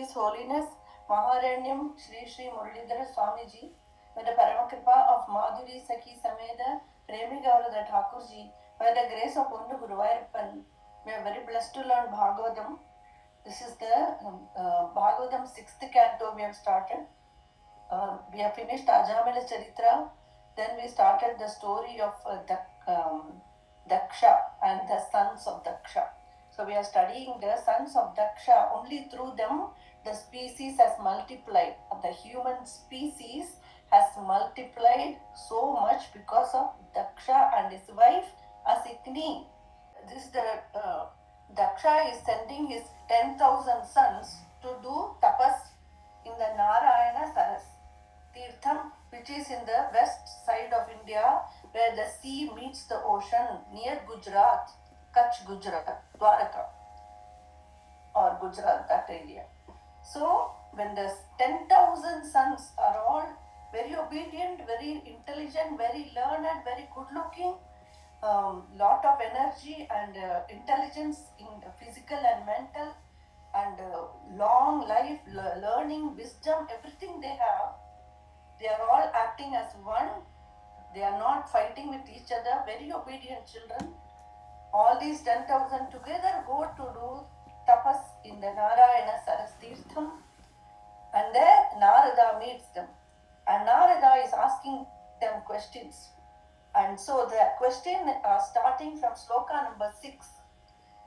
His Holiness Maharanyam Shri Shri Muralidhara Swamiji, with the Paramakripa of Madhuri Sakhi Sameda Premigavrada Thakurji, by the grace of Pundu Guruvayappan, we are very blessed to learn Bhagavatam. This is the Bhagavatam 6th canto we have started. We have finished Ajamila Charitra, then we started the story of Daksha and the sons of Daksha. So we are studying the sons of Daksha. Only through them the species has multiplied. The human species has multiplied so much because of Daksha and his wife Asikni. This the Daksha is sending his 10,000 sons to do tapas in the Narayana Saras Tirtham, which is in the west side of India, where the sea meets the ocean near Gujarat, Kutch, Gujarat, Dwaraka, or Gujarat, that area. So, when the 10,000 sons are all very obedient, very intelligent, very learned, very good looking, lot of energy and intelligence in physical and mental, and long life, learning, wisdom, everything they have, they are all acting as one. They are not fighting with each other, very obedient children. All these 10,000 together go to do tapas in the Narayana Saras Tirtham, and there Narada meets them, and Narada is asking them questions. And so the question starting from sloka number 6.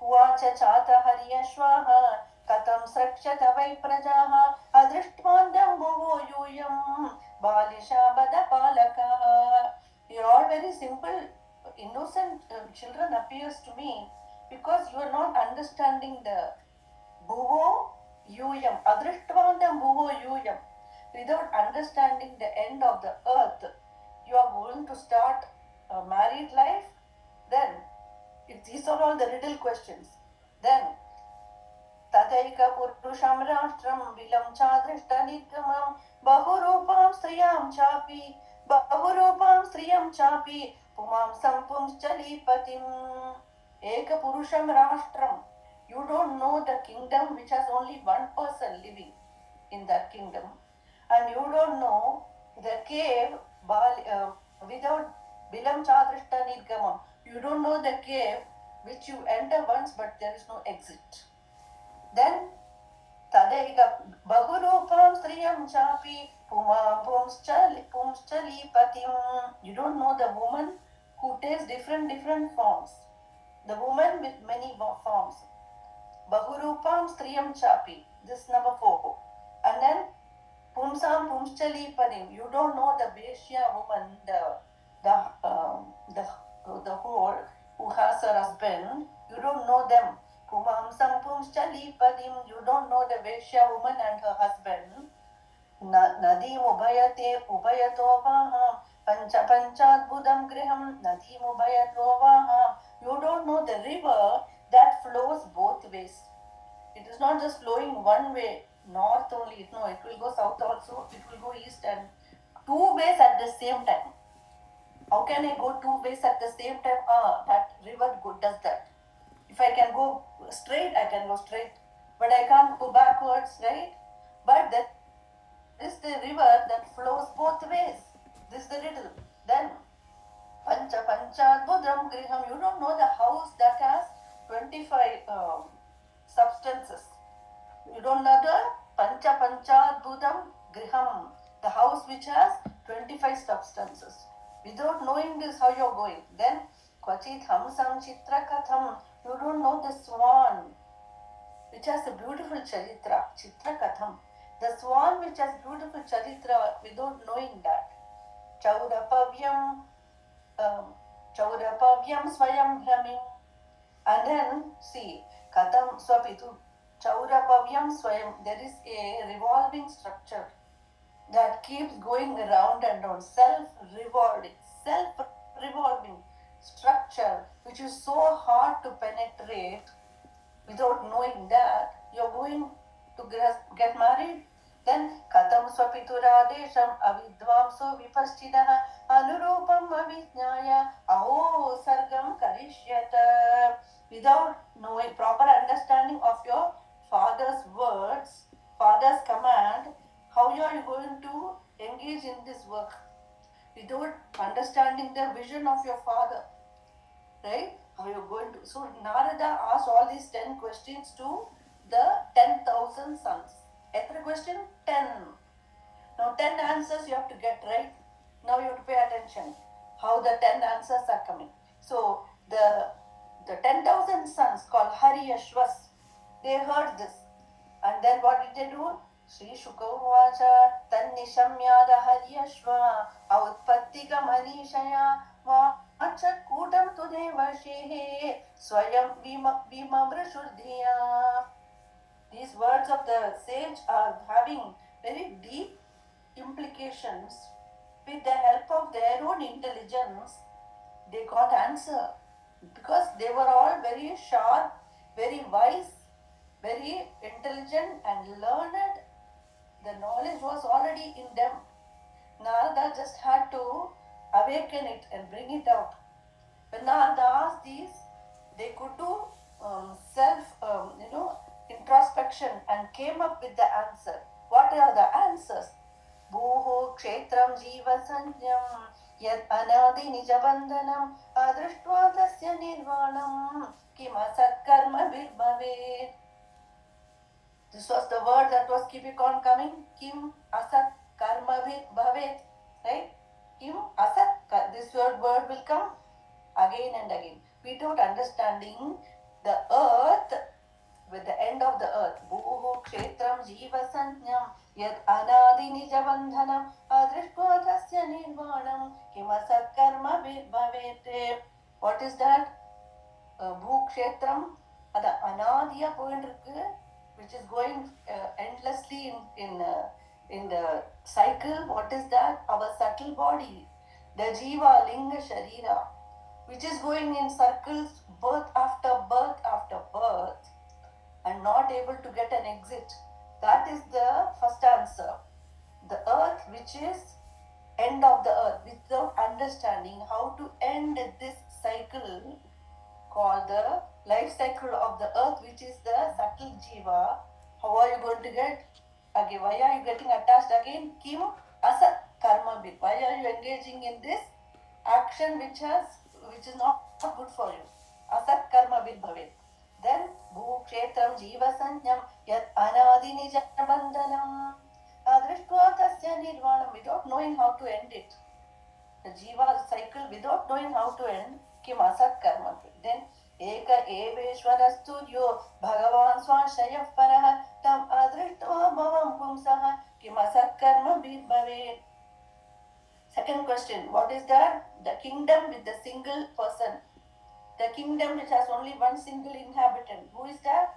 Uvacha chata hariyashvaha katam srakshata vai prajaha adrishtvandam bhuvo yuyam balishabada palakaha. You are all very simple, innocent children appears to me, because you are not understanding the bhuvo yuyam, adrishtavandam bhuvo yuyam. Without understanding the end of the earth, you are going to start a married life. Then, if these are all the riddle questions, then Tadaika Purusham Rashtram Vilam Chadrishta Nigamam Bahurupam Striyam Chapi Bahurupam Striyam Chapi Pumam Sampum Chalipatim Eka Purusham Rashtram. You don't know the kingdom which has only one person living in that kingdom, and you don't know the cave without Bilam Chadrishta Nidgamam. You don't know the cave which you enter once but there is no exit. Then Tadaiga Bahurupam Striyam Chapi Pumam Pumschali Patim. You don't know the woman who takes different forms. The woman with many forms. Bahurupam Striyam Chapi. This number 4. And then Pumsam Pumschali Padim. You don't know the Vaishya woman, the whore who has her husband. You don't know them. Pumamsam Pumschali Padim. You don't know the Vaishya woman and her husband. Nadim Ubhayate Ubhayatovaham Pancha Panchadbudam Griham Nadim Ubhayatovaham. You don't know the river that flows both ways. It is not just flowing one way, north only. No, it will go south also, it will go east, and two ways at the same time. How can I go two ways at the same time? That river does that. If I can go straight, I can go straight, but I can't go backwards, right? But that is the river that flows both ways. This is the riddle. Then Pancha Panchadbudam Griham. You don't know the house that has 25 substances. You don't know the Pancha Panchadbudam Griham, the house which has 25 substances. Without knowing this, how you are going. Then Kvachit Hamsam Chitra Katham. You don't know the swan which has a beautiful charitra, Chitra Katham. The swan which has beautiful charitra, without knowing that. Chaurapavyam Swayam Bhramim. And then see, Katham Swapitu Chaurapavyam Swayam. There is a revolving structure that keeps going around and around, self-revolving structure, which is so hard to penetrate. Without knowing that, you're going to get married. Then Katham Swapiturādesham Avidvamso Vipaschinaha Anurupam Avijnaya Aho Sargam Karishyata. Without knowing proper understanding of your father's words, father's command, how are you going to engage in this work without understanding the vision of your father? Right? How you're going to. So Narada asked all these 10 questions to the 10,000 sons. Every question? 10. Now 10 answers you have to get right. Now you have to pay attention how the 10 answers are coming. So the 10,000 sons called Haryashvas, they heard this. And then what did they do? Sri Shukavacha Tannishamyada Haryashva Autpattika Manishaya Vacha Kudam Tudevashehe Swayam Vimamrashurdhiya. These words of the sage are having very deep implications. With the help of their own intelligence, they got answer because they were all very sharp, very wise, very intelligent and learned. The knowledge was already in them. Narada just had to awaken it and bring it out. When Narada asked these, they could do self, introspection and came up with the answer. What are the answers? Bhuho kshetram jiva sanyam yad anadi nijabandhanam adrishtva tasya nirvanam kimasat karma virbhavet. This was the word that was keeping on coming. Kim asat karma bhavet. Right? Kim asat. This word will come again and again. Without understanding the earth, with the end of the earth. Bhuhu kshetram jiva sanyam yad anadi nijabandhanam adrishtva tasya nirvanam kimasat karma bhavete. What is that? Bhu kshetram, அது அனாதியா போயிட்டு இருக்கு, which is going endlessly in the cycle. What is that? Our subtle body, the jiva linga sharira, which is going in circles, birth after birth after birth, and not able to get an exit. That is the first answer. The earth, which is end of the earth, without understanding how to end this cycle called the life cycle of the earth, which is the subtle jiva. How are you going to get? Again, why are you getting attached again? Kim asat karma bit. Why are you engaging in this action which is not good for you? Asat karma bit bhavet. Then bhu kshetram jiva sanyam yat anadi nijabandhanam adrishtva tasya nirvanam. Without knowing how to end it, the jiva cycle, without knowing how to end, kim asat karma. Then eka eveshwarastudyo bhagavan swashayah parah tam adrishtva bhavam pumsah kim asat karma bhavet. Second question, what is that? The kingdom with the single person. The kingdom which has only one single inhabitant. Who is that?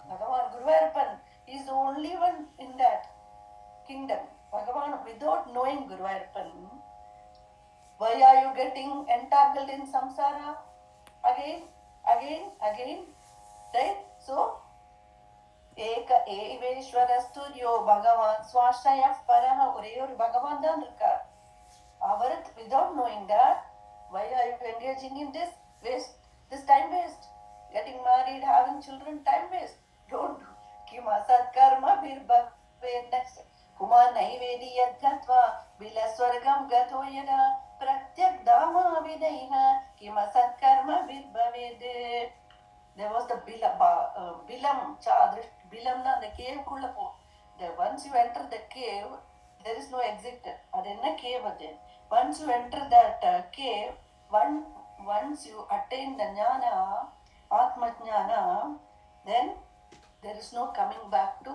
Bhagavan Guruvayurappan. He is the only one in that kingdom. Bhagavan, without knowing Guruvayurappan, why are you getting entangled in samsara? Again, right? So, Eka Eveshwarastudyo Bhagavan Swashayah Paraha Ureyor Bhagavan தான் இருக்கார். அவருக்கு without knowing that, why are you engaging in this waste? This time waste. Getting married, having children, time waste. Don't do. Kimasat karma virbhavet. Next. Kuma naivedi yadgatva bilaswargam gato yada pratyak dama vidaiha kimasat karma virbhavet. There was the bilam chadrish. Bilam na the cave kulla po. Once you enter the cave, there is no exit. That is a cave again. Once you enter that cave, once you attain the jnana, atma jnana, then there is no coming back to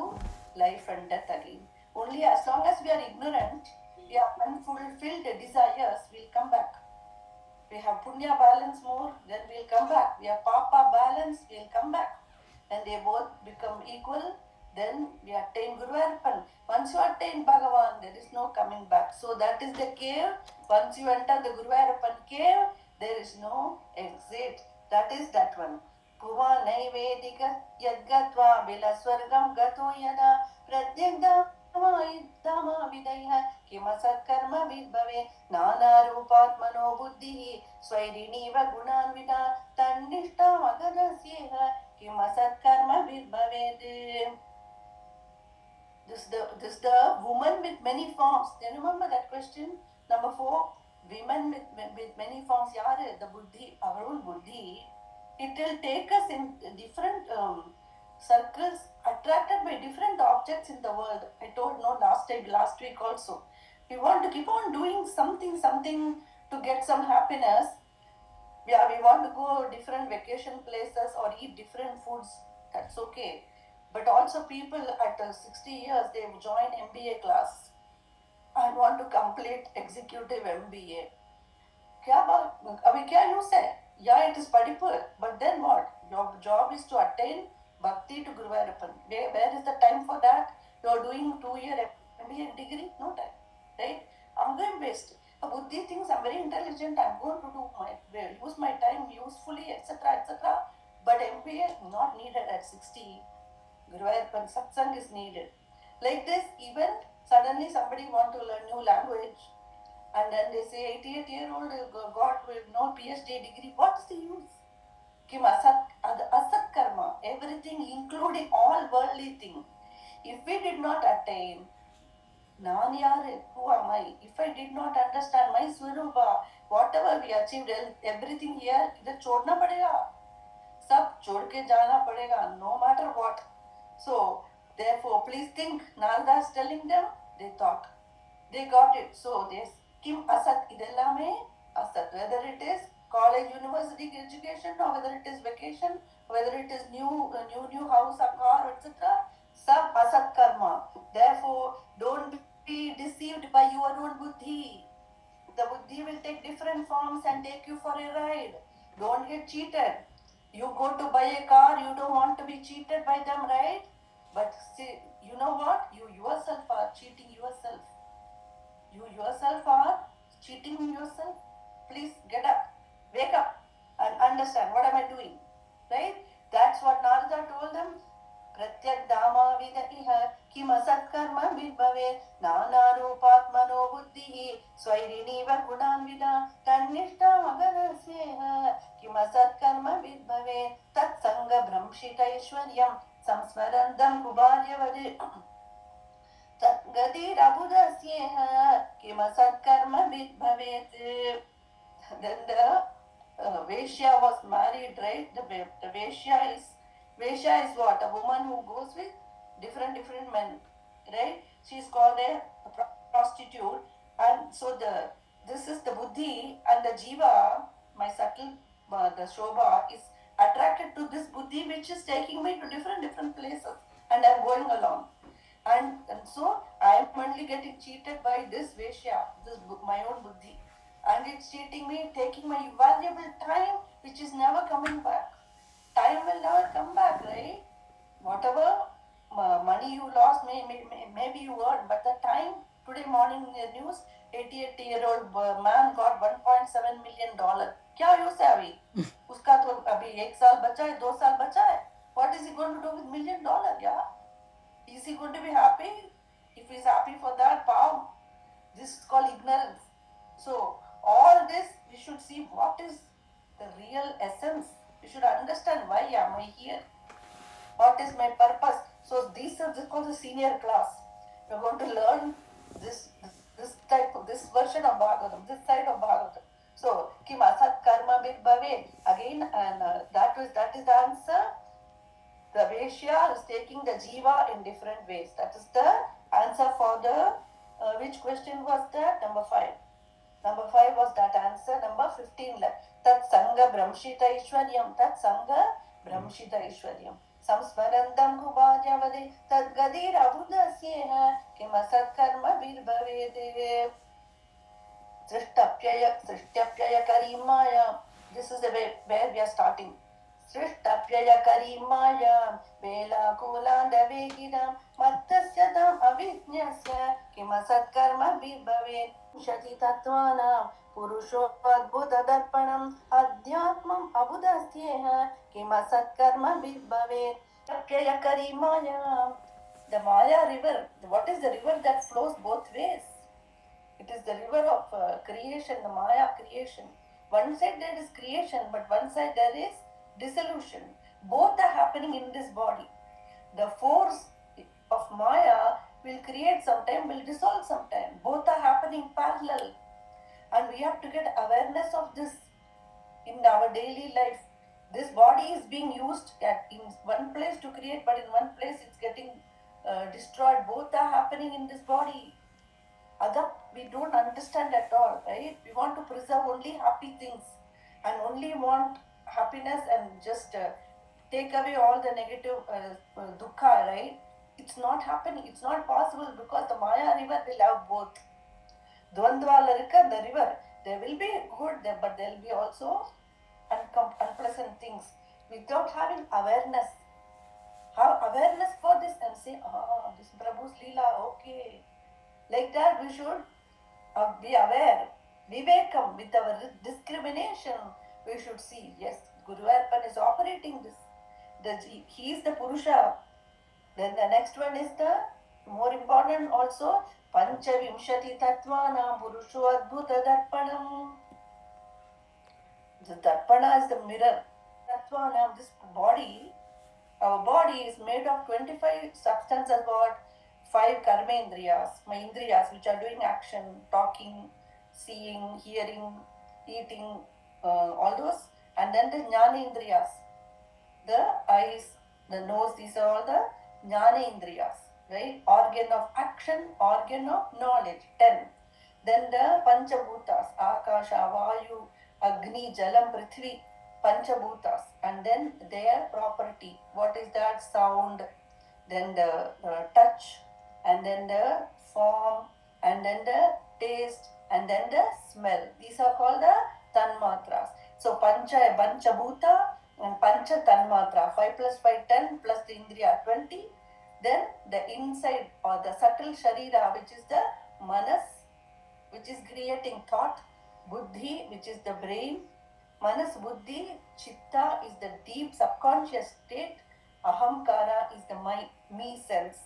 life and death again. Only as long as we are ignorant, we have unfulfilled desires, we'll come back. We have punya balance more, then we'll come back. We have papa balance, we'll come back. Then they both become equal, then we attain Guruvayurappan. Once you attain Bhagavan, there is no coming back. So that is the cave. Once you enter the Guruvayurappan cave, there is no exit. That is that one. Puva naivedika yadgatva bilaswargam gato yada pratyagdama vidaiha kimasat karma vidbhave nana rupatmano buddhi swairiniva gunanvita tannishta magadasyeha kimasat karma vidbhavede. the woman with many forms. Do you remember that question? Number 4, women with many forms. Yaar, the buddhi, our own buddhi, it will take us in different circles, attracted by different objects in the world. I told no last week also. We want to keep on doing something to get some happiness. Yeah, we want to go different vacation places or eat different foods. That's okay. But also people at 60 years, they join MBA class. I want to complete executive MBA. क्या बात अभी क्या use है? Yeah, it is படிப்பு, but then what? Your job is to attain bhakti to Guruvayurappan. Where is the time for that? You are doing 2-year MBA degree? No time, right? I'm going waste. Buddhi thinks I'm very intelligent. I'm going to use my time usefully, etc., etc. But MBA not needed at 60. Guruvayurappan satsang is needed. Like this, even suddenly somebody want to learn new language, and then they say 88-year-old got with no PhD degree. What is the use? Kim asat karma, everything including all worldly thing. If we did not attain, Nan yaar, who am I? If I did not understand my swarupa, whatever we achieved, everything here, इधर छोड़ना पड़ेगा. सब छोड़ के जाना पड़ेगा, no matter what. So, therefore, please think, Narada is telling them, they thought. They got it. So, this Kim Asat idellame Asat. Whether it is college, university education, or whether it is vacation, whether it is new house, a car, etc. Sab Asat karma. Therefore, don't be deceived by your own buddhi. The buddhi will take different forms and take you for a ride. Don't get cheated. You go to buy a car, you don't want to be cheated by them, right? But see, you know what? You yourself are cheating yourself. You yourself are cheating yourself. Please get up, wake up, and understand what am I doing, right? That's what Narada told them. Pratyak dama vida iha kim asatkarma vidbhave nanarupaatmano buddhihi swairiniva gunanvida tannishta magarasyeha kim asatkarma vidbhave tatsanga bramshita ishwaryam samsmarandam kubaryavade तद्गतिरबुधस्येह किमसत्कर्म विद्भवेत्. Then the Vaishya was married, right? The Vaishya is what? A woman who goes with different men, right? She is called a prostitute, and so this is the buddhi and the jiva. My subtle, the shobha is attracted to this buddhi, which is taking me to different places, and I'm going along. And so I am only getting cheated by this Vaishya, my own buddhi. And it's cheating me, taking my valuable time, which is never coming back. Time will never come back, right? Whatever money you lost, maybe you earned, but the time, today morning in the news, 88-year-old man got $1.7 million. क्या use है अभी? उसका तो अभी 1 साल बचा है, 2 साल बचा है. What is he going to do with $1 million? Yeah? Is he going to be happy? If he is happy for that, wow, this is called ignorance. So, all this, we should see what is the real essence. We should understand why am I here? What is my purpose? So, this is called the senior class. We are going to learn this version of Bhagavatam, this side of Bhagavatam. So, Kim Asat Karma Vidbhave. Again, and that is the answer. The Vaishya is taking the jiva in different ways. That is the answer for the, which question was that? Number 5. Number 5 was that answer. Number 15 left. Tat Sangha Brahmshita Ishwaryam. Tat Sangha Brahmshita Ishwaryam. Samsmarandam Kubhadyavade. Tat Gadir Abudasyeha. Kimasat Karma Virbhavede. Srishtapyaya Karimaya. This is the way where we are starting. सृष्टप्ययकरीमायां वेलाकुलाण्डवेगिनां मत्तस्यताम् अविज्ञस्य किमसत्कर्म विभवेत् शति तत्त्वानां पुरुषोऽद्भुतदर्पणम् अध्यात्मम् अबुधस्येह किमसत्कर्म विभवेत्. Sapyayakarimayam. The Maya river. What is the river that flows both ways? It is the river of creation, the Maya creation. One side there is creation, but one side there is dissolution. Both are happening in this body. The force of Maya will create sometime, will dissolve sometime. Both are happening parallel. And we have to get awareness of this in our daily life. This body is being used in one place to create, but in one place it's getting destroyed. Both are happening in this body. Other we don't understand at all, right? We want to preserve only happy things and only want happiness and just take away all the negative dukkha, right? It's not happening. It's not possible because the Maya river will have both. Dvandvala irukka, the river, there will be good there, but there will be also unpleasant things. Without having awareness, have awareness for this and say, this Prabhu's Leela, okay. Like that, we should be aware. Vivekam, with our discrimination, we should see, yes, Guru Arpan is operating this. He is the Purusha. Then the next one is the more important also, Panchavimshati Tattvanam Purusho Adbhuta Darpanam. The Darpana is the mirror. Tattvanam, this body, our body is made of 25 substances, about 5 karmendriyas, my indriyas, which are doing action, talking, seeing, hearing, eating, all those. And then the jnanendriyas, the eyes, the nose, these are all the jnanendriyas, right? Organ of action, organ of knowledge, 10. Then the panchabhutas, akasha, vayu, agni, jalam, prithvi, panchabhutas, and then their property. What is that? Sound, then the touch, and then the form, and then the taste, and then the smell. These are called the tanmatras. So panchabhuta and pancha tanmatra, 5 plus 5, 10 plus the indriya, 20. Then the inside or the subtle sharira, which is the manas, which is creating thought, buddhi, which is the brain, manas, buddhi, chitta is the deep subconscious state, ahamkara is the me sense.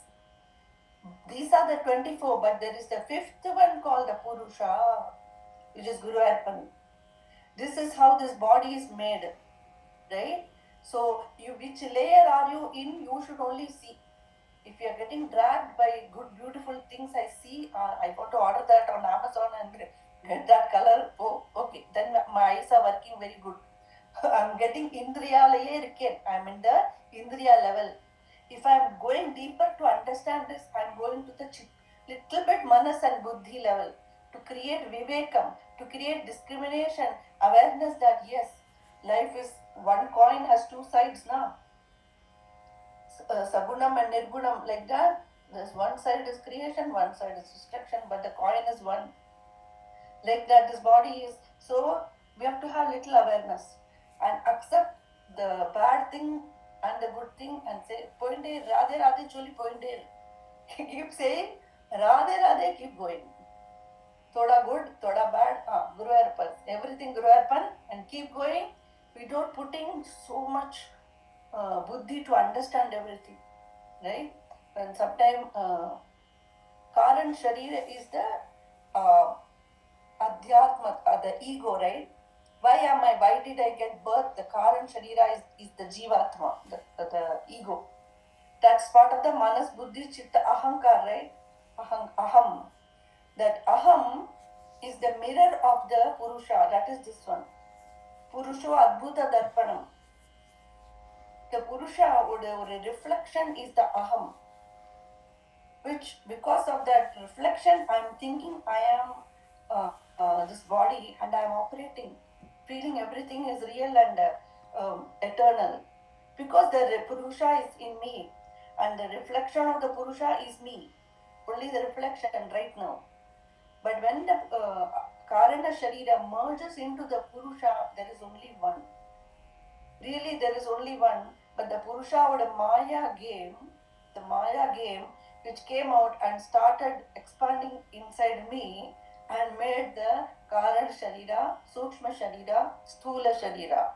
These are the 24, but there is the 5th one called the Purusha, which is Guru Arpan. This is how this body is made, right? So, which layer are you in? You should only see. If you are getting dragged by good, beautiful things, I see, I want to order that on Amazon and get that color. Oh, okay. Then my eyes are working very good. I'm getting Indriya layer. I'm in the Indriya level. If I'm going deeper to understand this, I'm going to the little bit manas and buddhi level to create vivekam, to create discrimination, awareness that yes, life is one coin has 2 sides now. Sagunam and nirgunam, like that. There's one side is creation, one side is destruction, but the coin is one. Like that, this body is. So we have to have little awareness and accept the bad thing and the good thing and say, Poinde, Radhe Radhe Choli Poinde. Keep saying, Radhe Radhe, keep going. Thoda good, thoda bad, Guru Arpan. Everything Guru Arpan and keep going without putting so much buddhi to understand everything, right? And sometimes Karan Sharira is the Adhyatma, the ego, right? Why did I get birth? The Karan Sharira is the Jivatma, the ego. That's part of the Manas, Buddhi, Chitta, Ahankar, right? Aham. That Aham is the mirror of the Purusha, that is this one. Purusho Adbhuta Darpanam. The Purusha or a reflection is the Aham, which because of that reflection, I'm thinking I am this body and I'm operating, feeling everything is real and eternal. Because the Purusha is in me and the reflection of the Purusha is me, only the reflection right now. But when the Karana Sharira merges into the Purusha, there is only one. Really, there is only one, but the Purusha or the Maya game, which came out and started expanding inside me and made the Karan Sharira, Sukshma Sharira, Sthula Sharira.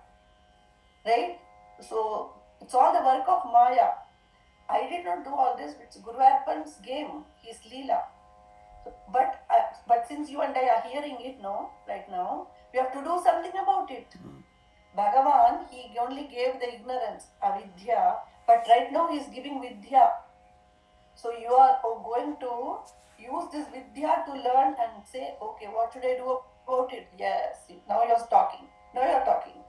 Right? So, it's all the work of Maya. I did not do all this, it's Guru Arpan's game, his Leela. But since you and I are hearing it now, right now, we have to do something about it. Bhagavan, he only gave the ignorance, avidya, but right now he is giving vidya. So you are going to use this vidya to learn and say, okay, what should I do about it? Yes, now you're talking. Now you're talking.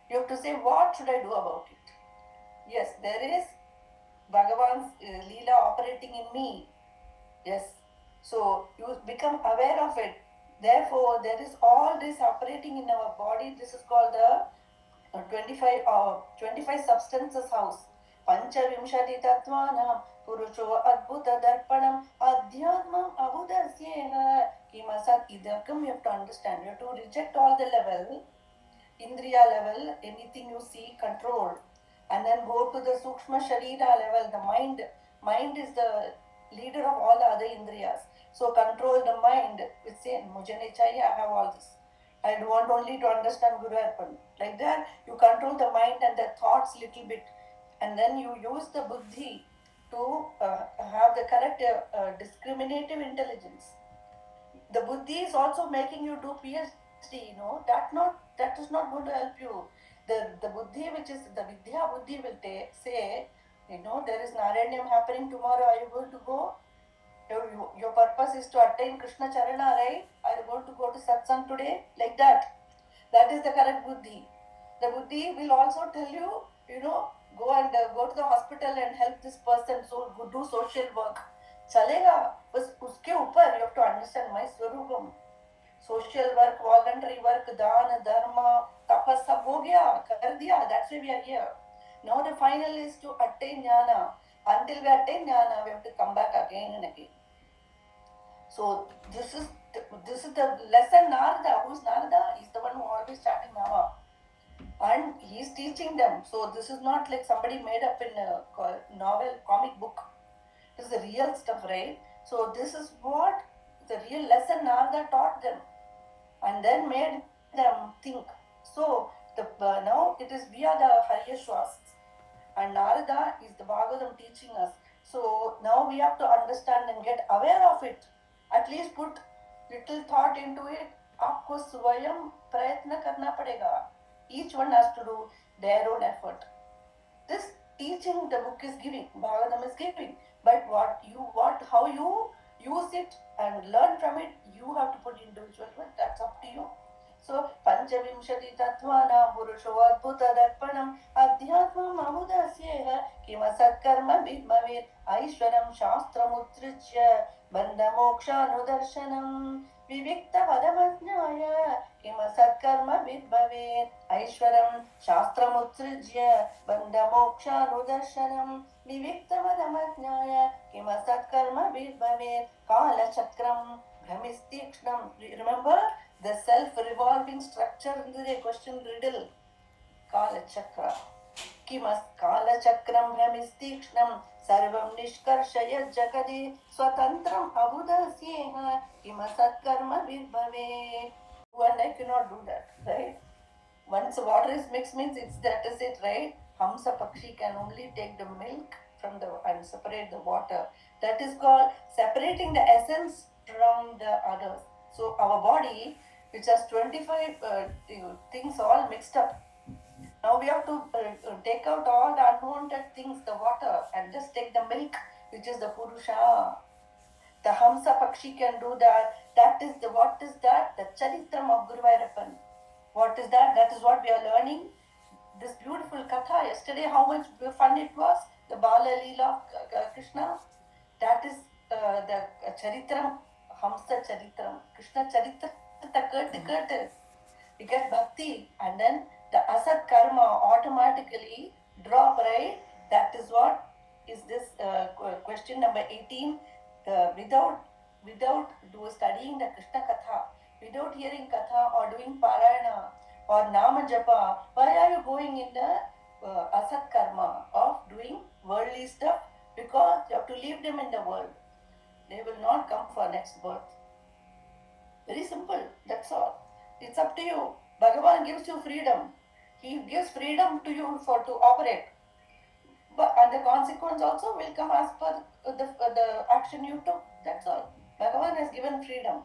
You have to say, what should I do about it? Yes, there is Bhagavan's Leela operating in me. Yes. So you become aware of it. Therefore, there is all this operating in our body. This is called the 25 substances house. Panchavimshati tattvanam purusho adbhuta darpanam adhyatmam abudasyena kimasat idakam. You have to understand. You have to reject all the level, indriya level, anything you see, control, and then go to the sukshma sharira level, the mind. Mind is the leader of all the other indriyas. So control the mind with saying, Mujhe nahi chahiye, I have all this. I want only to understand Guru Arpan. Like that, you control the mind and the thoughts little bit. And then you use the buddhi to have the correct discriminative intelligence. The buddhi is also making you do PhD, that is not going to help you. The buddhi, which is the vidya buddhi, will say, there is Narayanyam happening tomorrow. Are you going to go? Your purpose is to attain Krishna Charana, right? Are you going to go to satsang today? Like that. That is the correct buddhi. The buddhi will also tell you, go and go to the hospital and help this person, so do social work. चलेगा बस उसके ऊपर you have to understand my स्वरूपम. Social work, voluntary work, दान धर्म तपस सब हो गया, कर दिया. That's why we are here. Now the final is to attain jnana. Until we attain jnana, we have to come back again and again. So this is the lesson. Narada, who's Narada? He's the one who always chanting Nama, and he's teaching them. So this is not like somebody made up in a novel, comic book. This is the real stuff, right? So this is what the real lesson Narada taught them, and then made them think. So now it is via the Haryashwas, and Narada is the Bhagavatam teaching us. So now we have to understand and get aware of it. At least put little thought into it. आपको स्वयं प्रयत्न करना पड़ेगा. Each one has to do their own effort. This teaching the book is giving, Bhagavatam is giving, but how you use it and learn from it, you have to put individual effort. That's up to you. So Panchavimshati Tattvana Purusho Adbhuta Darpanam Adhyatmam Amudasyeha Kimasatkarma Vidmavet Aishwaram Shastramutricya Bandha Moksha Anudarshanam Vivikta Vadamajnaya Kimasatkarma Vidmavet Aishwaram Shastramutricya Bandha Moksha Anudarshanam Vivikta Vadamajnaya Kimasatkarma Vidmavet Kala Chakram Brahmistikshnam. Remember the self-revolving structure in the question riddle. Kala Chakra. Kimas Kala Chakram Brahmistikshnam Sarvam Nishkarshaya Jagadi Swatantram Abudasyeha Kimasatkarma Vidbhave. You and I cannot do that, right? Once water is mixed means that is it, right? Hamsa Pakshi can only take the milk from and separate the water. That is called separating the essence from the others. So our body, which has 25 things all mixed up. Now we have to take out all the unwanted things, the water, and just take the milk, which is the Purusha. The Hamsa Pakshi can do that. What is that? The Charitram of Guru Vairappan. What is that? That is what we are learning. This beautiful Katha. Yesterday, how much fun it was. The Bala Leela of Krishna. That is the Charitram, Hamsa Charitram. Krishna Charitram. You get bhakti, and then the asat karma automatically drop, right? That is what is this question number 18. Without studying the Krishna Katha, without hearing Katha or doing Parayana or Nama Japa, why are you going in the asat karma of doing worldly stuff? Because you have to leave them in the world. They will not come for next birth. Very simple, that's all. It's up to you. Bhagavan gives you freedom. He gives freedom to you to operate. And the consequence also will come as per the action you took. That's all. Bhagavan has given freedom.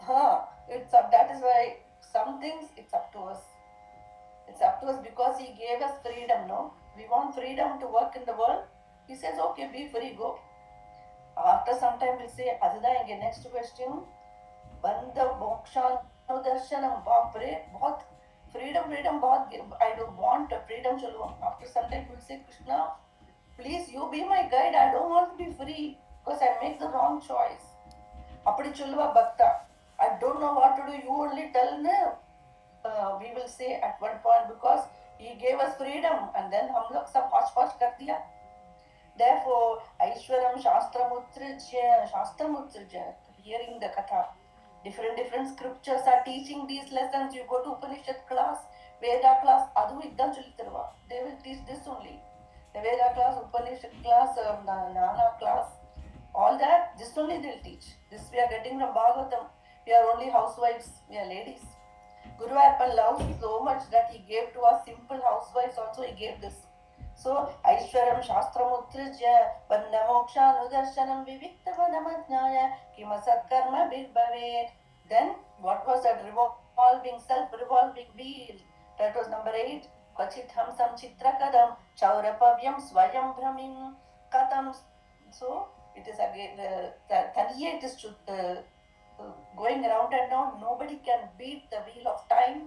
That is why some things it's up to us. It's up to us because he gave us freedom, no? We want freedom to work in the world. He says, okay, be free, go. after some time we'll say, அதுதான் இங்க next question. बंध मोक्षानुदर्शनम, बाप रे बहुत freedom बहुत, I don't want freedom சொல்லுவோம். After some time we'll say, Krishna, please you be my guide, I don't want to be free because I make the wrong choice. அப்படி சொல்லுவா பக்தா. I don't know what to do, you only tell me. We will say at one point, because he gave us freedom and then हम लोग सब hodgepodge कर दिया. Therefore, Aishwaram Shastramutrija, hearing the Katha. Different scriptures are teaching these lessons. You go to Upanishad class, Veda class, adu idam cholitarva. They will teach this only. The Veda class, Upanishad class, Nana class, all that, this only they'll teach. This we are getting from Bhagavatam. We are only housewives, we are ladies. Guru Arpan loves so much that he gave to us simple housewives also, he gave this. So, Aishwaram Shastramutrija, Vannamokshanudarshanam Viviktavanamajnaya, Kimasatkarma Birbhavet. Then, what was that revolving, self-revolving wheel? That was number 8. Kvachitham Samchitrakadam, Chaurapavyam Swayam Brahmin Katam. So, it is again, 38 is going around and around. Nobody can beat the wheel of time.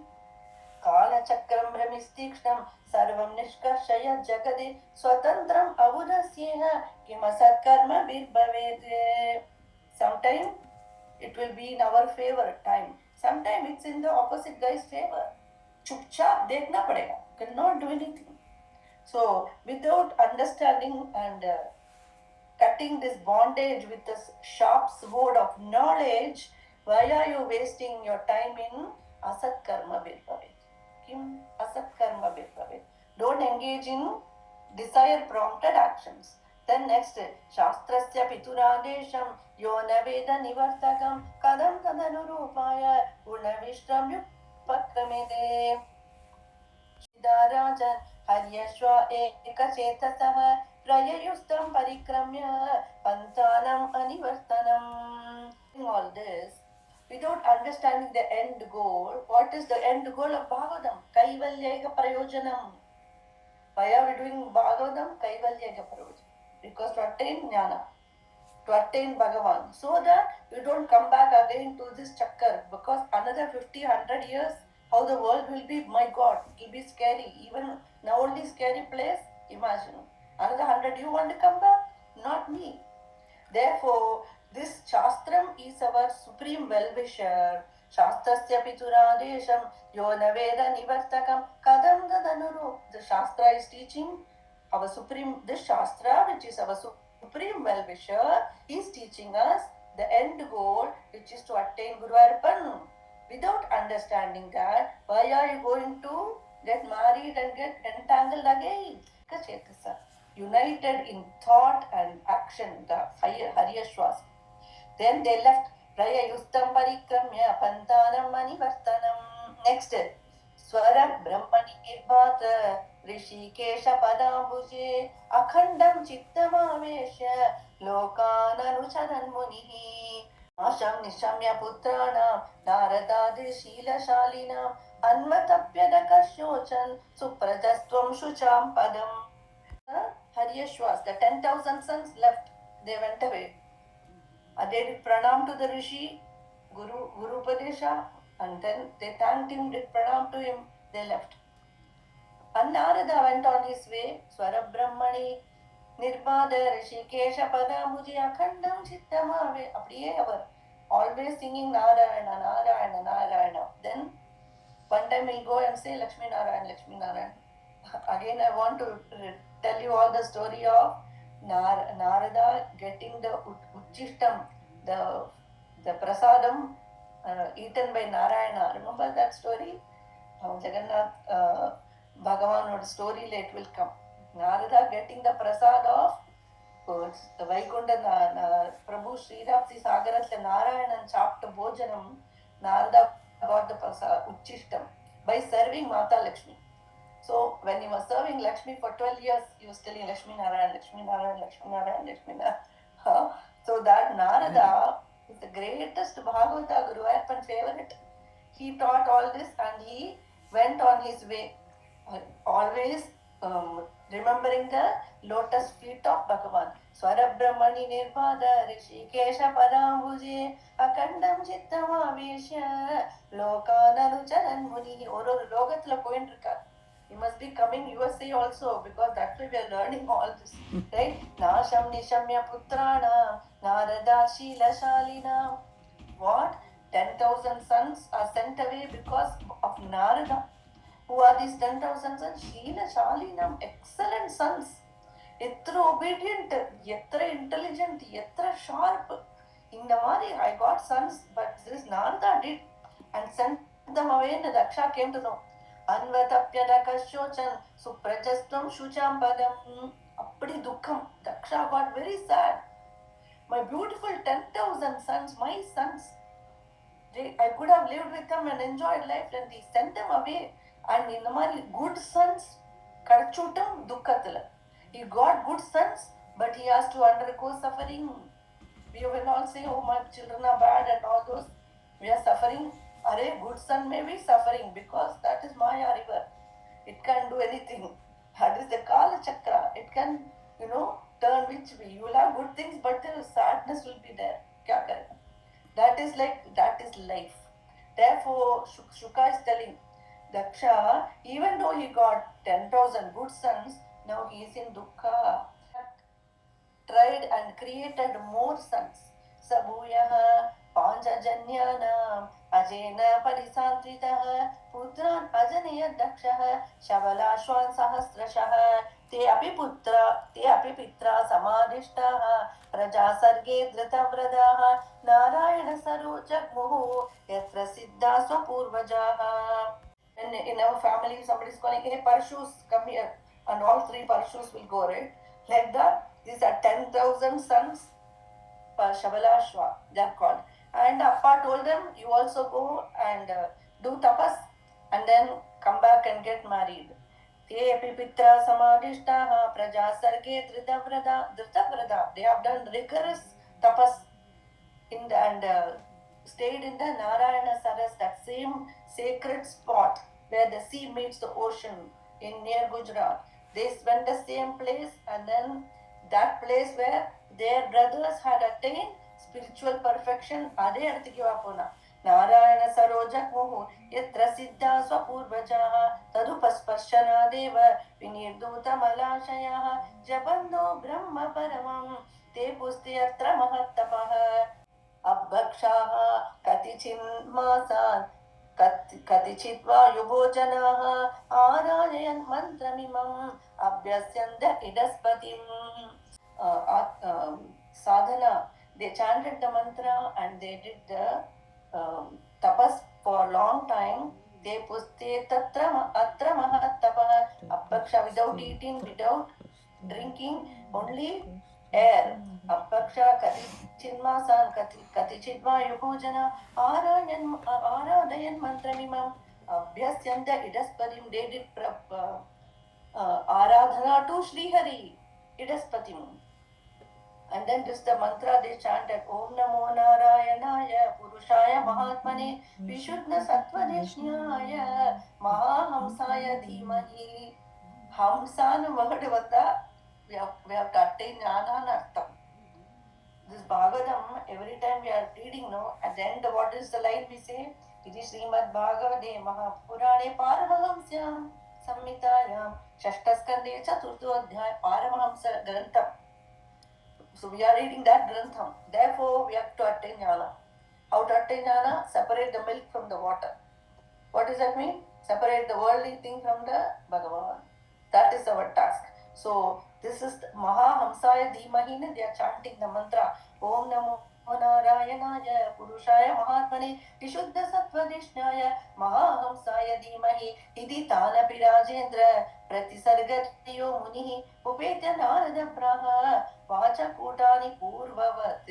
कालचक्रं भ्रमिस्तीक्ष्णं सर्वं निष्कर्षय जगदि स्वतन्त्रम् अबुधस्येह किमसत्कर्मभिर्भवेत्. Sometime it will be in our favor time, sometime it's in the opposite guy's favor. चुपचाप देखना पड़ेगा, cannot do anything. So without understanding and cutting this bondage with this sharp sword of knowledge, why are you wasting your time in asat karma birpavet? Kim asat karma birpavet. Don't engage in desire prompted actions. Then next, shastrasya pituradesham yona veda nivartakam kadam tadanurupaya unavishram yupakramede. Shidarajan haryashva ekachetasah prayayustam parikramya pantanam anivartanam. All this without understanding the end goal. What is the end goal of Bhagavatam? Kaivalyaiga prayojanam. Why are we doing Bhagavatam? Kaivalyaiga prayojanam. Because to attain jnana, to attain Bhagavan, so that you don't come back again to this chakkar. Because another 50, 100 years, how the world will be, my God, it will be scary. Even now only scary place, imagine. Another 100, you want to come back? Not me. Therefore, this Shastram is our supreme well-wisher. Shastrasya pituradesham yona veda nivartakam kadam dadanuru. The Shastra is teaching our supreme, this Shastra, which is our supreme well-wisher, is teaching us the end goal, which is to attain Guru Arpan. Without understanding that, why are you going to get married and get entangled again? Kachetasa. United in thought and action, the Haryashwas. Then they left Prayayustam Parikramya Pantanam Manivartanam. Next, Swara Brahmani Nirbhata Rishikesha Padambuje Akhandam Chittamavesha Lokananucharan Munihi Asham Nishamya Putranam Naradadi Sheelashalinam Anmatapyadakashochan Suprajastvam Shucham Padam. Haryashwas, the 10,000 sons left, they went away. They did pranam to the rishi, Guru Upadesha, and then they thanked him, did pranam to him, they left. And Narada went on his way, Swara Brahmani, Nirbhada, Rishikesha Padambuji, Akhandam Chittamave, Apriye Avar, always singing Narayana, Narayana, Narayana. Then one time we'll go and say Lakshmi Narayan, Lakshmi Narayan. Again, I want to tell you all the story of Narada getting the Uchishtam, the prasadam eaten by Narayana. Remember that story? Jagannath Bhagavan story late will come. Narada getting the prasad of the Vaikunta Prabhu Sri Rapsi Sagaratla Narayanan Chapta Bhojanam. Narada got the prasad Uchishtam by serving Mata Lakshmi. So when he was serving Lakshmi for 12 years, he was telling Lakshmi Narayan, Lakshmi Narayan, Lakshmi Narayan, Lakshmi Narayan. So that Narada is the greatest Bhagavata Guru Arpan favorite. He taught all this and he went on his way, always remembering the lotus feet of Bhagavan. Swara Brahmani Nirvada Rishikesha Padambuje Akandam Chittavaveshya Lokananucharan Muni. ஒரு லோகத்துல போயிட்டு இருக்கார். He must be coming USA also because that's why we are learning all this. Right? Nasham Nishamya Putrana Narada Shila Shalina. What? 10,000 sons are sent away because of Narada. Who are these 10,000 sons? Sheila Shalinam, excellent sons. Etra obedient, etra intelligent, etra sharp. In the Mari, I got sons, but this Narada did and sent them away, and Daksha came to know. Anvatapyada Kashochan, Suprajastram Shucham Padam. Appadi Dukkam. Daksha got very sad. My beautiful 10,000 sons, my sons, I could have lived with them and enjoyed life, and they sent them away. And in the Mari, good sons, Karchutam Dukkathila. He got good sons, but he has to undergo suffering. We will all say, oh, my children are bad and all those. We are suffering. Are good son may be suffering because that is Maya river. It can't do anything. That is the Kala Chakra. It can, turn which way. You will have good things, but the sadness will be there. Kya karena? That is life. Therefore, Shuka is telling, Daksha, even though he got 10,000 good sons, now he is in Dukkha. Tried and created more sons. Sabhuyaha Panchajanyanam Ajena Parisantritaha Putran Ajanaya Dakshaha Shavalashwan Sahasrashaha Te api pitra samadishtaha Praja Sarge Dhritavradaha Narayana Sarojagmuhu Yatra Siddha Swapurvajaha. And in our family, somebody is calling, hey, Parshus, come here. And all three Parshus will go, right? Like that, these are 10,000 sons, Shabalashwa, they are called. And Appa told them, you also go and do tapas and then come back and get married. Te api pitra samadishtaha praja sarge dritavrada. They have done rigorous tapas and stayed in the Narayana Saras, that same sacred spot where the sea meets the ocean in near Gujarat. They went the same place, and then that place where their brothers had attained spiritual perfection, Ade Artiki Vapuna. Narayana Sarojak Yatra Siddha Swapurvajaha Tadupasparshana Deva Vinirduta Malashaya Jabando Brahma Paramam Te Pustiyatra Mahattapaha Abhakshaः कतिचिन्मासान् कतिचिद्वा युभोजनाः आराधयन् मन्त्रमिमम् अभ्यस्यन्त इडस्पतिम्. Sadhana, they chanted the mantra and they did the tapas for a long time. They puste tatra atra mahattapah. Abhaksha, without eating, without drinking, only air. Abhaksha katichidmasan katichidva yupojana aradayan mantramimam abhyasyanta idaspatim. They did aradhana to Sri Hari idaspatim. And then this the mantra they chanted, Om Namo Narayanaya Purushaya Mahatmane Vishuddha Sattvadeshnaya Mahahamsaya Dhimahi. Hamsa no word vata we have to attain jnana and artham. This Bhagavatam, every time we are reading, no, at the end, what is the line we say? It is Srimad Bhagavate Mahapurane Paramahamsyam Samhitayam Shashtaskande Chaturtho Adhyaya Paramahamsa Grantham. So we are reading that Grantham. Therefore, we have to attain jnana. How to attain jnana? Separate the milk from the water. What does that mean? Separate the worldly thing from the Bhagavan. That is our task. So this is Mahahamsaya Dhimahina. They are chanting the mantra. Om Namo Narayanaya Purushaya Mahatmane Vishuddha Sattvadeshnaya Mahahamsaya Dhimahi Idi Tanapi Rajendra Pratisargatiyo Munihi Upetya Narada Praha Vacha Kutani Purvavat.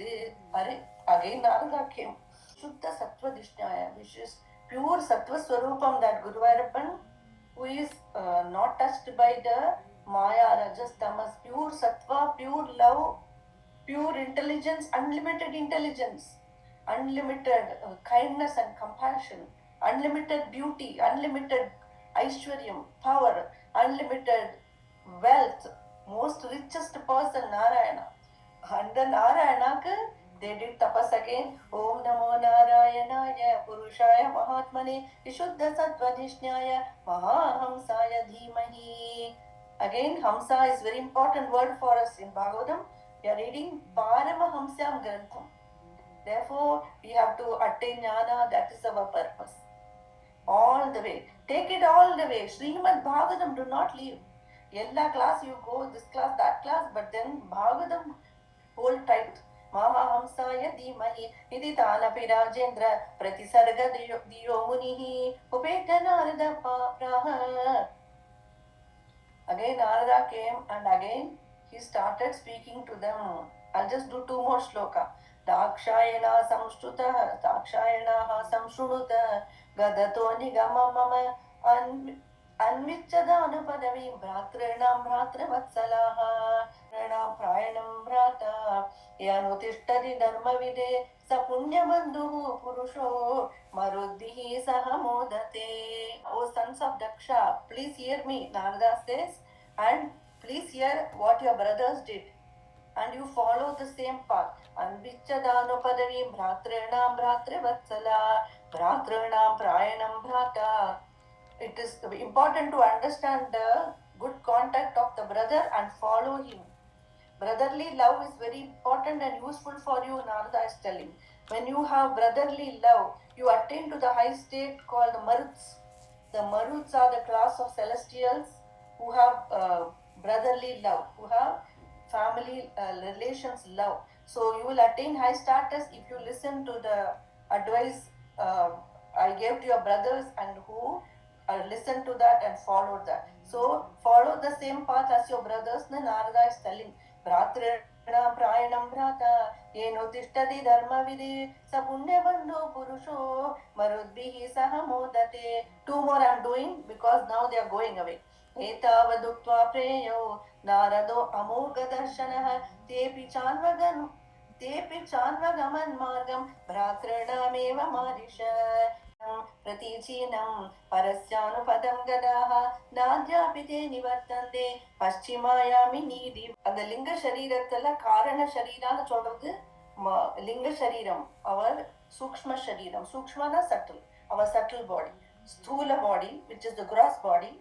Again Narada came. Shuddha Sattvadeshnaya, which is pure Sattva Swarupam, that Guru Varappan, who is not touched by the Maya, Rajas, Tamas, pure Sattva, pure love, pure intelligence, unlimited kindness and compassion, unlimited beauty, unlimited Aishwaryam, power, unlimited wealth, most richest person Narayana. And the Narayana, they did tapas again. Om Namo Narayanaya Purushaya Mahatmane Vishuddha Sattvadhishnaya Mahahamsaya Dhimahi. Again, Hamsa is very important word for us in Bhagavatam. We are reading Paramahamsam Grantham. Therefore, we have to attain jnana, that is our purpose. All the way. Take it all the way. Srimad Bhagavatam, do not leave. Ella class you go, this class, that class, but then Bhagavatam, hold tight. Mahahamsaya Dhimahi Nidhi Tanapi Rajendra Pratisarga Diyo Munihi Upeta Narada Praha. Again Narada came and again he started speaking to them. I'll just do two more shloka. Dakshayana samshruta Dakshayana samshruta Gadato nigama mama Anvichadanupadavim Bhratrinam Bhratravatsalaha Pranam Prayanam Bhrata Yanutishhtari Dharmavide Sapunyabandhu Purusho Marudbihi Sahamodate. O sons of Daksha, please hear me, Narada says, and please hear what your brothers did. And you follow the same path. Anvichadanupadavim Bhratrinam Bhratravatsala Bhratrinam Prayanam Bhrata. It is important to understand the good contact of the brother and follow him. Brotherly love is very important and useful for you, Narada is telling. When you have brotherly love, you attain to the high state called the Maruts. The Maruts are the class of celestials who have brotherly love, who have family relations love. So you will attain high status if you listen to the advice I gave to your brothers and who listen to that and follow that. So follow the same path as your brothers. Narada is telling, Bhratrina Prayanam Bhrata Yeno Tishtati Dharmavide Sapunyabandhu Purusho Marudbihi Sahamodate. Two more I am doing because now they are going away. Etavadukva Preyo Narado Amoga Darshanah Tepi Chanvagaman Margam Bhratrinameva Marisha Pratichinam Parasyanupadam Gadaha Nadyapite Nivartande Paschimaya Nidi. And the Linga Sharirathalla Karana Sharirana சொல்றது Linga Shariram, our Sukshma Shariram. Sukshmana subtle, our subtle body. Sthula body, which is the gross body.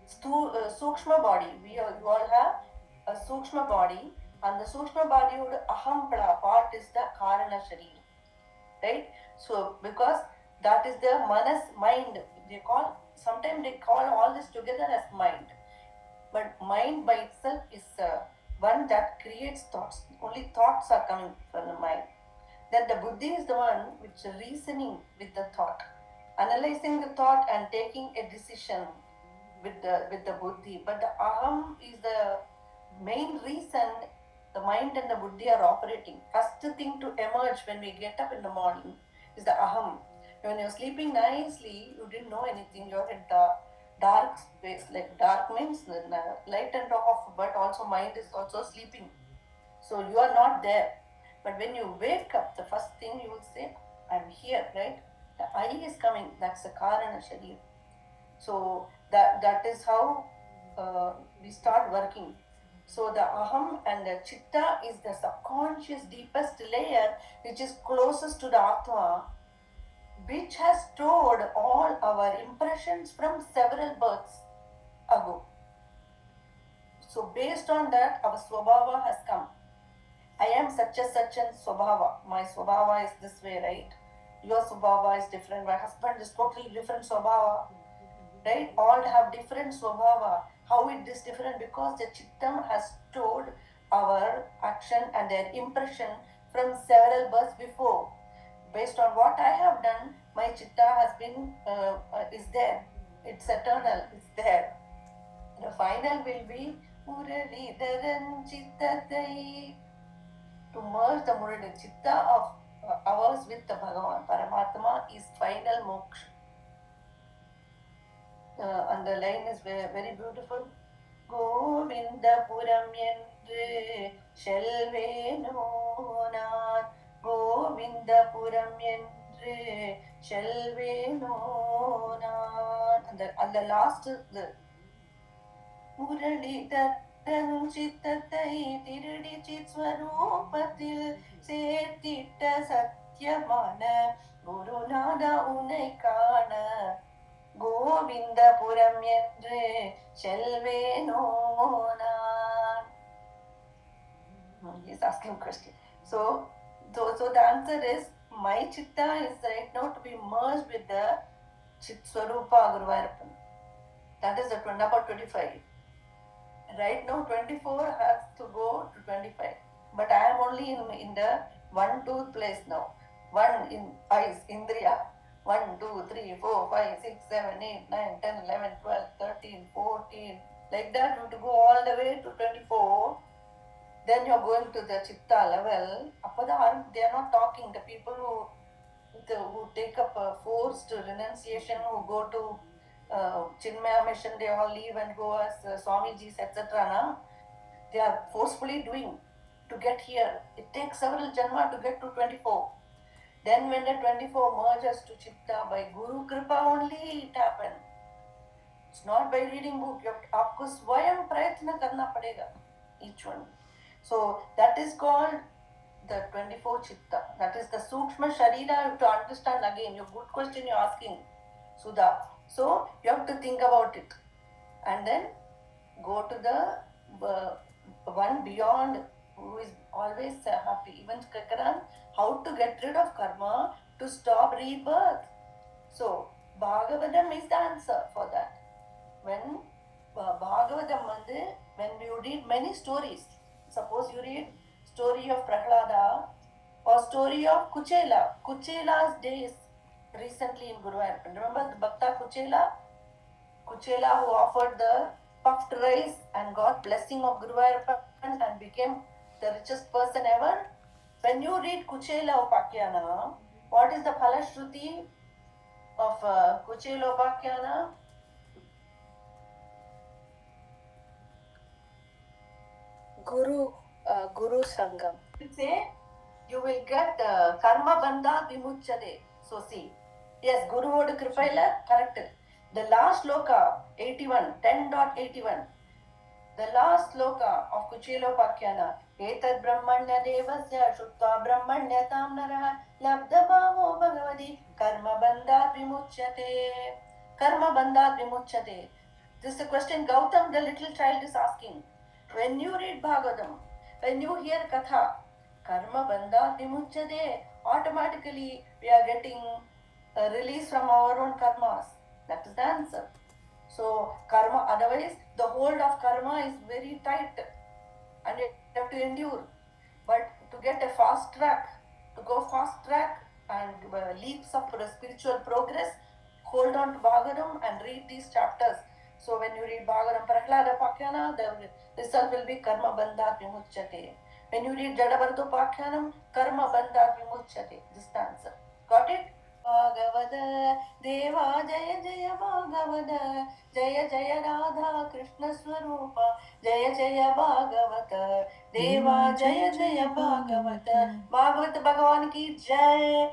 Sukshma body, you all have a Sukshma body, and the Sukshma body would Ahampala part is the Karana Shariram. Right? So, because that is the manas mind. Sometimes they call all this together as mind. But mind by itself is one that creates thoughts. Only thoughts are coming from the mind. Then the buddhi is the one which is reasoning with the thought, analyzing the thought and taking a decision with the buddhi. But the aham is the main reason the mind and the buddhi are operating. First thing to emerge when we get up in the morning is the aham. When you're sleeping nicely, you didn't know anything. You're in dark space. Like dark means light and off, but also mind is also sleeping. So you are not there. But when you wake up, the first thing you will say, I'm here, right? The I is coming. That's the Karana Sharir. So that is how we start working. So the aham and the chitta is the subconscious deepest layer which is closest to the atma, which has stored all our impressions from several births ago. So based on that, our swabhava has come. I am such and swabhava. My swabhava is this way, right? Your swabhava is different. My husband is totally different swabhava, right? All have different swabhava. How it is different? Because the chittam has stored our action and their impression from several births before. Based on what I have done, my chitta has been is there. It's eternal. It's there. The final will be Muralidharan Chittatai, to merge the Murali Chitta of ours with the Bhagavan. Paramatma is final moksha. And the line is very beautiful. Govindapuram yendre shelveno nan, Govindapuram yendre shelveno nan. And the last, Muralidharan சித்தத்தை திருடி சித் ஸ்வரூபத்தில் சேர்த்திட்ட சத்தியமான குருநாதா உன்னை காண கோவிந்தபுரம் என்று செல்வேனோ நான். He's asking question. So the answer is my chitta is right now to be merged with the Chit Swarupa Guruvayurappan. That is the number 25. Right now 24 has to go to 25. But I am only in the 1, 2 place now. 1 in eyes, Indriya. 1, 2, 3, 4, 5, 6, 7, 8, 9, 10, 11, 12, 13, 14. Like that, you have to go all the way to 24. Then you are going to the Chitta level. They are not talking. The people who take up a forced renunciation, who go to Chinmaya mission, they all leave and go as Swamijis, etc. Na? They are forcefully doing to get here. It takes several janma to get to 24. Then when the 24 merges to Chitta, by Guru Kripa only it happened. It's not by reading book. You have to, आपको स्वयं प्रयत्न करना पड़ेगा, each one. So that is called the 24 Chitta. That is the Sukshma Sharira. You have to understand again. Your good question you're asking, Sudha. So you have to think about it. And then go to the one beyond, who is always happy. Even Kakaran, how to get rid of karma to stop rebirth. So Bhagavatam is the answer for that. When Bhagavatam, when you read many stories, suppose you read story of Prahlada or story of Kuchela. Kuchela's days recently in Guruvayurappan. Remember the Bhakta Kuchela? Kuchela who offered the puffed rice and got blessing of Guruvayurappan and became the richest person ever. When you read Kuchela Upakyana, what is the Phalashruti of Kuchela Upakyana? Guru Sangam. Say you will get karma bandha vimuchade. So see, yes, Guru odu kripaila correct. The last sloka 81 10.81. The last sloka of Kuchelopakyana. Etad brahmanya devasya shutva brahmanyatam naraha labdabhavo bhagavadi karma bandhat vimuchyate. Karma bandhat vimuchyate. This is a question Gautam, the little child, is asking. When you read Bhagavatam, when you hear Katha, karma bandhat vimuchyate, automatically we are getting a release from our own karmas. That is the answer. So karma, otherwise the hold of karma is very tight and you have to endure. But to get a fast track, to go fast track and leaps of spiritual progress, hold on to Bhagavatam and read these chapters. So when you read Bhagavatam Prahlada Pakyana, the result will be karma bandhat vimuchyate. When you read Jadabarto Pakyanam, karma bandhat vimuchyate. This is the answer. Got it? Bhagavat देवा जय जय भागवत जय जय राधा कृष्ण स्वरूप जय जय भागवत देवा जय जय भागवत भागवत भगवान की जय.